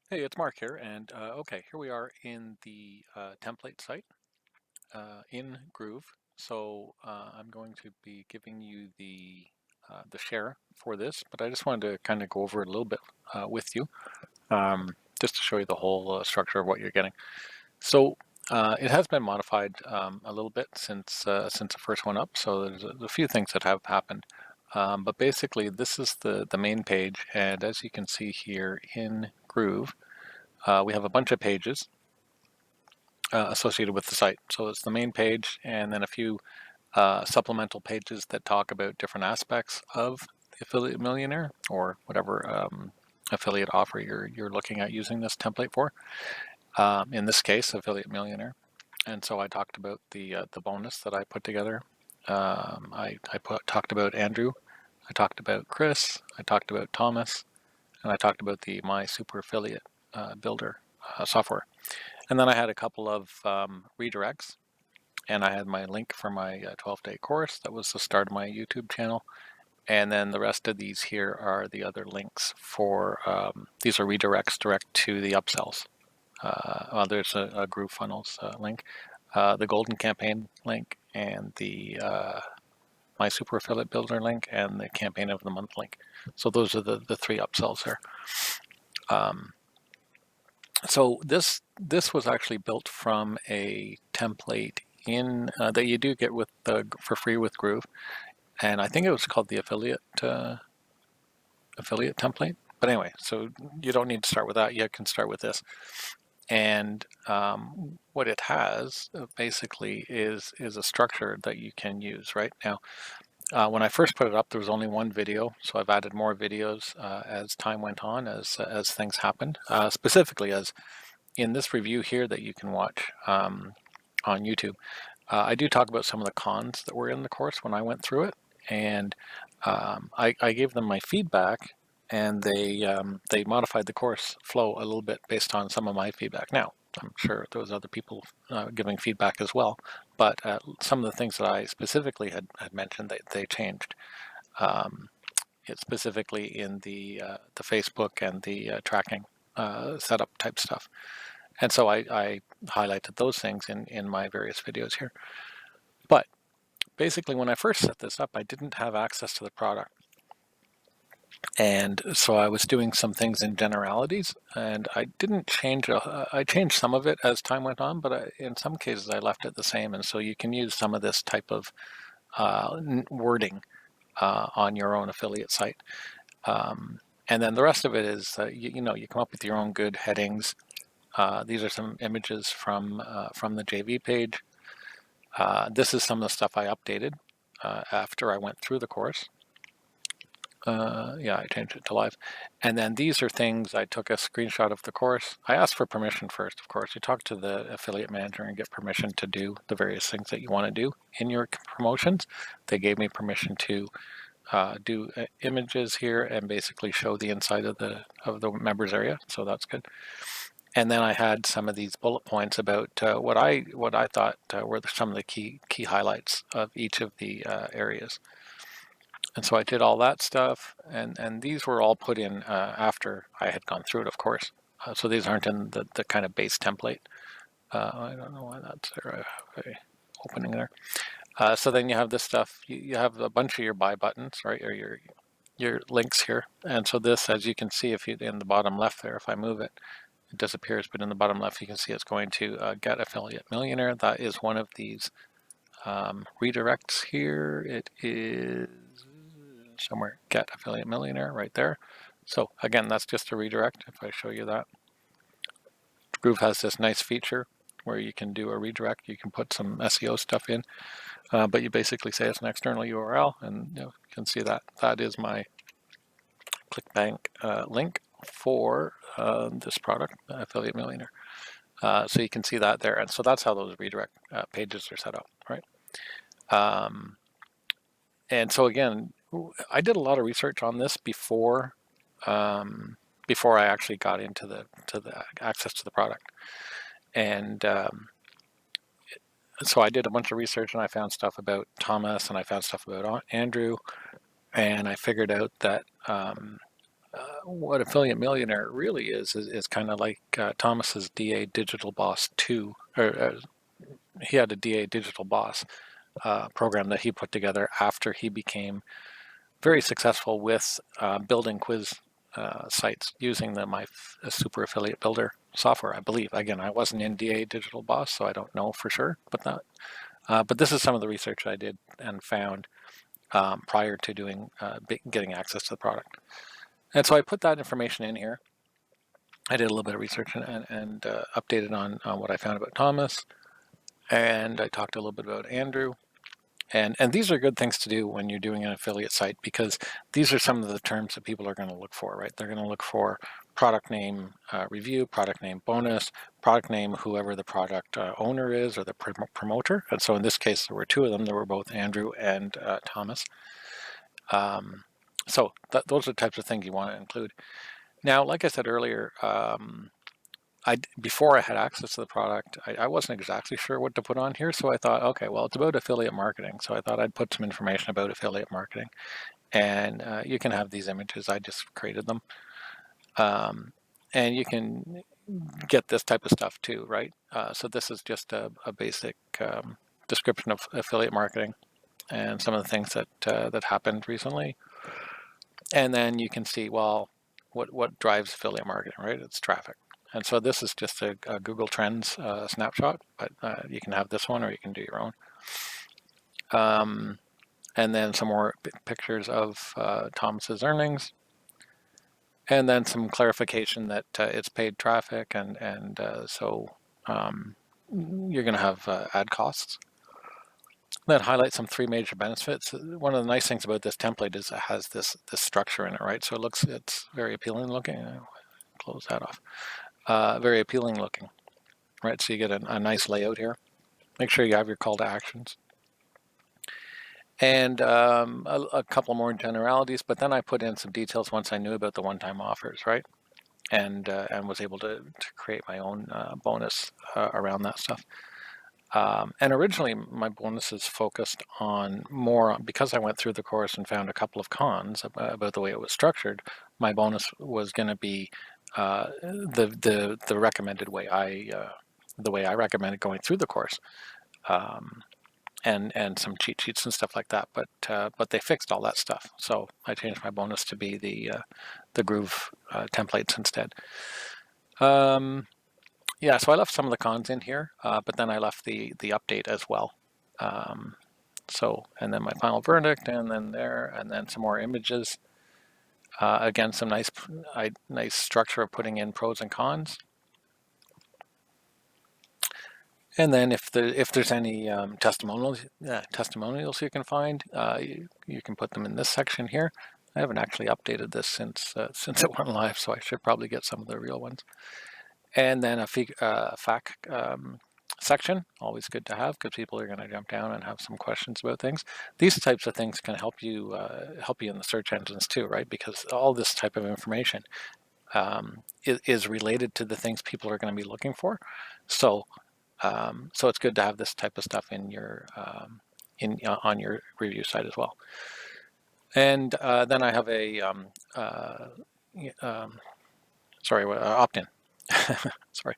Hey, it's Mark here, and okay, here we are in the template site in Groove. So I'm going to be giving you the share for this, but I just wanted to kind of go over it a little bit with you, just to show you the whole structure of what you're getting. So it has been modified a little bit since the first one up. So there's a few things that have happened. But basically, this is the main page, and as you can see here in Groove, we have a bunch of pages associated with the site. So it's the main page and then a few supplemental pages that talk about different aspects of the Affiliate Millionaire or whatever affiliate offer you're looking at using this template for. In this case, Affiliate Millionaire. And so I talked about the bonus that I put together. Talked about Andrew. I talked about Chris. I talked about Thomas. And I talked about the My Super Affiliate Builder software. And then I had a couple of redirects, and I had my link for my 12-day course. That was the start of my YouTube channel. And then the rest of these here are the other links for, these are redirects direct to the upsells. There's a Groovefunnels link, the Golden Campaign link, and the My Super Affiliate Builder link, and the Campaign of the Month link. So those are the three upsells there. So this was actually built from a template in that you do get with for free with Groove, and I think it was called the affiliate template. But anyway, so you don't need to start with that. You can start with this, and what it has basically is a structure that you can use right now. When I first put it up, there was only one video, so I've added more videos as time went on, as things happened, specifically as in this review here that you can watch on YouTube. I do talk about some of the cons that were in the course when I went through it, and I gave them my feedback, and they modified the course flow a little bit based on some of my feedback. Now, I'm sure there was other people giving feedback as well, but some of the things that I specifically had mentioned, they changed. It specifically in the Facebook and the tracking setup type stuff. And so I highlighted those things in my various videos here. But basically, when I first set this up, I didn't have access to the product. And so I was doing some things in generalities, and I didn't change, I changed some of it as time went on, but in some cases I left it the same. And so you can use some of this type of wording on your own affiliate site. And then the rest of it is, you come up with your own good headings. These are some images from the JV page. This is some of the stuff I updated after I went through the course. Yeah, I changed it to live. And then these are things I took a screenshot of the course. I asked for permission first, of course. You talk to the affiliate manager and get permission to do the various things that you want to do in your promotions. They gave me permission to do images here and basically show the inside of the members area, so that's good. And then I had some of these bullet points about what I thought were some of the key highlights of each of the areas. And so I did all that stuff, and these were all put in after I had gone through it, of course. So these aren't in the kind of base template. I don't know why that's there. I have a opening there. So then you have this stuff. You have a bunch of your buy buttons, right, or your links here. And so this, as you can see, if you in the bottom left there, if I move it, it disappears. But in the bottom left, you can see it's going to Get Affiliate Millionaire. That is one of these redirects here. It is somewhere Get Affiliate Millionaire right there. So again, that's just a redirect. If I show you that, Groove has this nice feature where you can do a redirect. You can put some SEO stuff in, but you basically say it's an external URL, and you can see that that is my ClickBank link for this product, Affiliate Millionaire. So you can see that there, and so that's how those redirect pages are set up, right? And so again, I did a lot of research on this before I actually got into the access to the product, and so I did a bunch of research, and I found stuff about Thomas, and I found stuff about Andrew, and I figured out that what Affiliate Millionaire really is kind of like Thomas's DA Digital Boss 2, or he had a DA Digital Boss program that he put together after he became very successful with building quiz sites using the My Super Affiliate Builder software, I believe. Again, I wasn't in DA Digital Boss, so I don't know for sure, but this is some of the research I did and found prior to getting access to the product. And so I put that information in here. I did a little bit of research and updated on what I found about Thomas, and I talked a little bit about Andrew. And these are good things to do when you're doing an affiliate site, because these are some of the terms that people are going to look for, right? They're going to look for product name review, product name bonus, product name whoever the product owner is or the promoter. And so in this case, there were two of them. There were both Andrew and Thomas. So those are the types of things you want to include. Now, like I said earlier, before I had access to the product, I wasn't exactly sure what to put on here. So I thought, okay, well, it's about affiliate marketing. So I thought I'd put some information about affiliate marketing. And you can have these images. I just created them. And you can get this type of stuff too, right? So this is just a basic description of affiliate marketing and some of the things that happened recently. And then you can see, well, what drives affiliate marketing, right? It's traffic. And so this is just a Google Trends snapshot, but you can have this one or you can do your own. And then some more pictures of Thomas's earnings. And then some clarification that it's paid traffic, and so you're going to have ad costs. Then highlight some three major benefits. One of the nice things about this template is it has this structure in it, right? So it's very appealing looking. Close that off. Very appealing looking, right? So you get a nice layout here. Make sure you have your call to actions. And a couple more generalities, but then I put in some details once I knew about the one-time offers, right? And was able to create my own bonus around that stuff. And originally my bonuses focused on more, because I went through the course and found a couple of cons about the way it was structured. My bonus was going to be the recommended way the way I recommended going through the course, and some cheat sheets and stuff like that. But they fixed all that stuff, so I changed my bonus to be the Groove templates instead. Yeah, so I left some of the cons in here, but then I left the update as well. So, and then my final verdict, and then there, and then some more images. Again, some nice structure of putting in pros and cons. And then if there's any testimonials you can find, you can put them in this section here. I haven't actually updated this since it went live, so I should probably get some of the real ones. And then a FAQ section, always good to have, because people are going to jump down and have some questions about things. These types of things can help you in the search engines too, right? Because all this type of information is related to the things people are going to be looking for. So it's good to have this type of stuff in your on your review site as well. And then I have a opt-in. Sorry,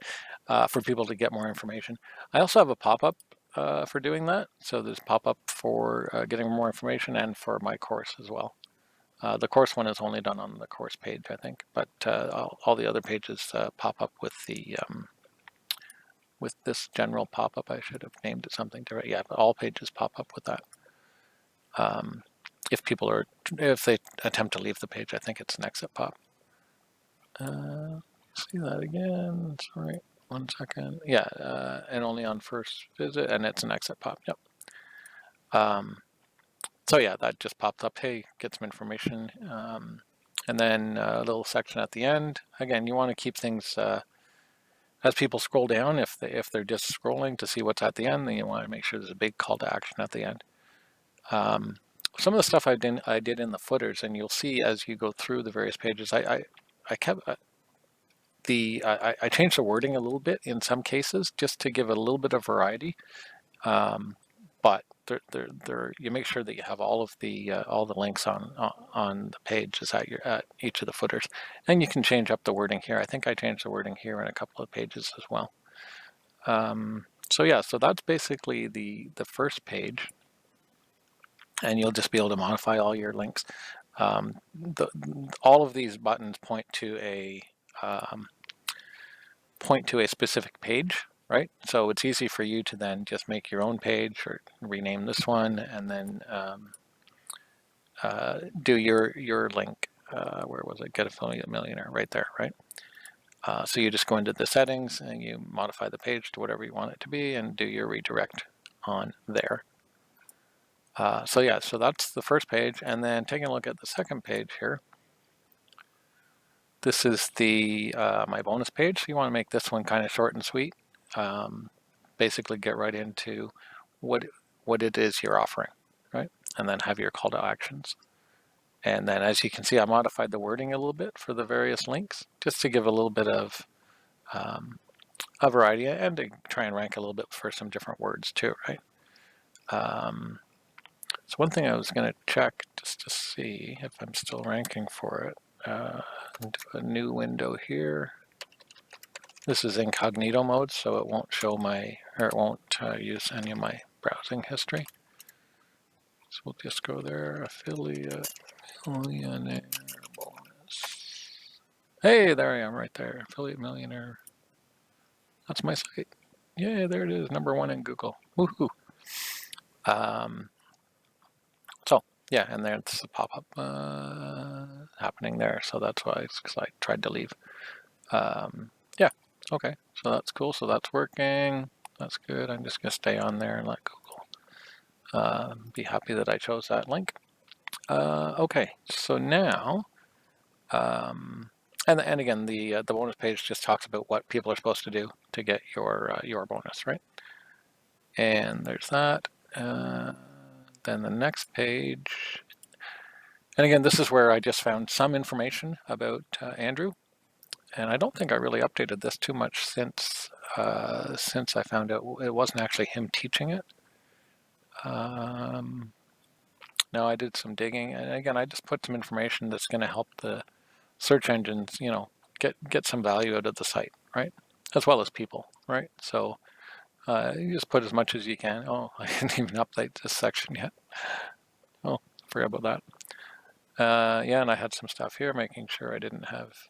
for people to get more information. I also have a pop-up for doing that. So there's pop-up for getting more information and for my course as well. The course one is only done on the course page, I think, but all the other pages pop up with the with this general pop-up. I should have named it something different. Yeah, but all pages pop up with that. If they attempt to leave the page, I think it's an exit pop. See that again. Sorry, 1 second. Yeah, and only on first visit, and it's an exit pop. Yep. So yeah, that just popped up. Hey, get some information, and then a little section at the end. Again, you want to keep things as people scroll down. If they're just scrolling to see what's at the end, then you want to make sure there's a big call to action at the end. Some of the stuff I did in the footers, and you'll see as you go through the various pages. I kept I changed the wording a little bit in some cases just to give it a little bit of variety, but you make sure that you have all the links on the pages at each of the footers, and you can change up the wording here. I think I changed the wording here in a couple of pages as well. So yeah, so that's basically the first page, and you'll just be able to modify all your links. All of these buttons point to a specific page, right? So it's easy for you to then just make your own page or rename this one, and then do your link. Where was it? Get Affiliate Millionaire, right there, right? So you just go into the settings and you modify the page to whatever you want it to be and do your redirect on there. So yeah, so that's the first page. And then taking a look at the second page here, this is the my bonus page. So you want to make this one kind of short and sweet. Basically get right into what it is you're offering, right? And then have your call to actions. And then as you can see, I modified the wording a little bit for the various links, just to give a little bit of a variety and to try and rank a little bit for some different words too, right? So one thing I was going to check just to see if I'm still ranking for it. Do a new window here. This is incognito mode, so it won't show it won't use any of my browsing history. So we'll just go there, affiliate millionaire bonus. Hey, there I am right there, affiliate millionaire. That's my site. Yeah, there it is, #1 in Google. Woohoo! So yeah, and there's a pop-up happening there, so that's why, because I tried to leave. Yeah, okay, so that's cool. So that's working. That's good. I'm just gonna stay on there and let Google be happy that I chose that link. Okay, so now, and again, the bonus page just talks about what people are supposed to do to get your bonus, right? And there's that. Then the next page, and again, this is where I just found some information about Andrew, and I don't think I really updated this too much since I found out it wasn't actually him teaching it. No, I did some digging, and again, I just put some information that's going to help the search engines, get some value out of the site, right? As well as people, right? So you just put as much as you can. Oh, I didn't even update this section yet. Oh, forgot about that. Yeah, and I had some stuff here, making sure I didn't have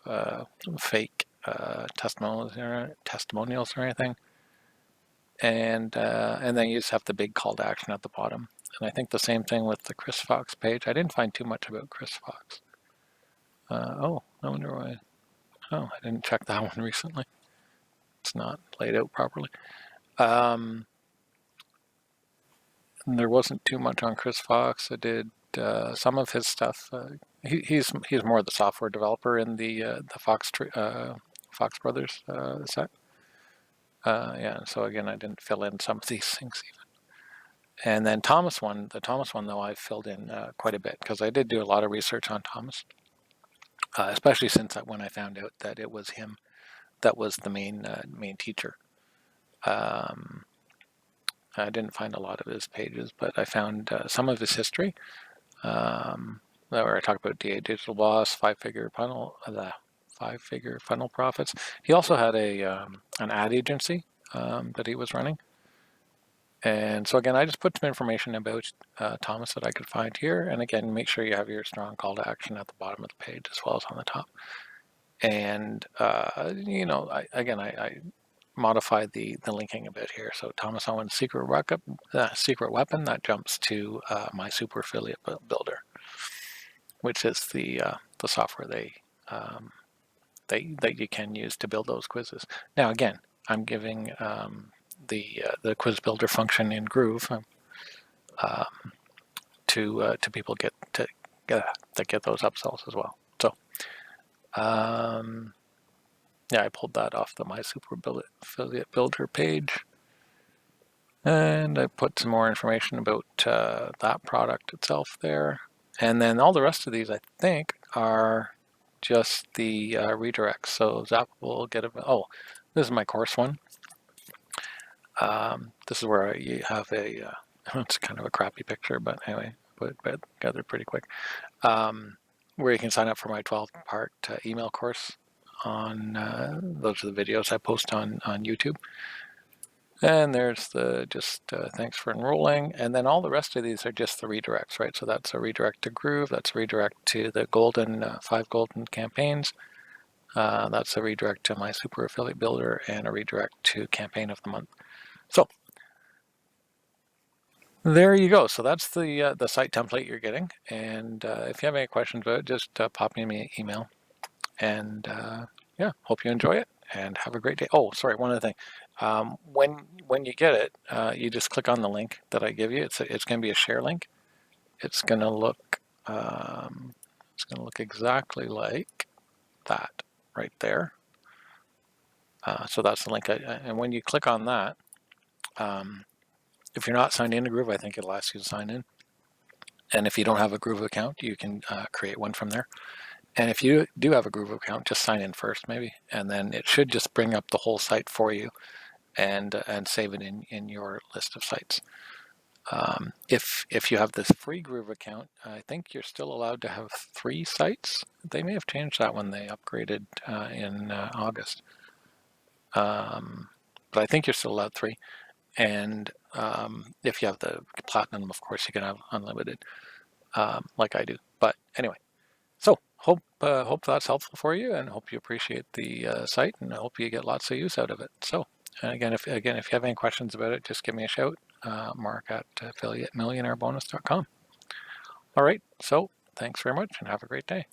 fake testimonials or anything. And then you just have the big call to action at the bottom. And I think the same thing with the Chris Fox page. I didn't find too much about Chris Fox. Oh, I wonder why. Oh, I didn't check that one recently. It's not laid out properly. There wasn't too much on Chris Fox. I did some of his stuff. He's more the software developer in the Fox Brothers set. Yeah, so again, I didn't fill in some of these things even. And then the Thomas one though, I filled in quite a bit because I did do a lot of research on Thomas, especially since when I found out that it was him that was the main teacher. I didn't find a lot of his pages, but I found some of his history, where I talk about DA Digital Boss, five-figure funnel profits. He also had an ad agency that he was running. And so again, I just put some information about Thomas that I could find here. And again, make sure you have your strong call to action at the bottom of the page as well as on the top. And, I modified the linking a bit here. So Thomas Owen's secret weapon, that jumps to my super affiliate builder, which is the software that you can use to build those quizzes. Now, again, I'm giving the quiz builder function in Groove to people that get those upsells as well. So, yeah, I pulled that off the My Super Affiliate Builder page, and I put some more information about that product itself there. And then all the rest of these, I think, are just the redirects. So Zap will get this is my course one. This is where you have a It's kind of a crappy picture, but anyway, put it together pretty quick. Where you can sign up for my 12-part email course on, those are the videos I post on YouTube. And there's the thanks for enrolling. And then all the rest of these are just the redirects, right? So that's a redirect to Groove. That's a redirect to the golden, 5 golden campaigns. That's a redirect to my super affiliate builder and a redirect to campaign of the month. So there you go. So that's the site template you're getting. And if you have any questions about it, just pop me an email. And yeah, hope you enjoy it and have a great day. Oh, sorry, one other thing. When you get it, you just click on the link that I give you. It's going to be a share link. It's going to look exactly like that right there. So that's the link. And when you click on that, if you're not signed into Groove, I think it'll ask you to sign in. And if you don't have a Groove account, you can create one from there. And if you do have a Groove account, just sign in first maybe, and then it should just bring up the whole site for you and save it in your list of sites. If you have this free Groove account, I think you're still allowed to have 3 sites. They may have changed that when they upgraded in August. But I think you're still allowed 3. And if you have the Platinum, of course, you can have unlimited, like I do. But anyway, so hope that's helpful for you, and hope you appreciate the site, and I hope you get lots of use out of it. So again, if you have any questions about it, just give me a shout, Mark at affiliatemillionairebonus.com. All right, so thanks very much and have a great day.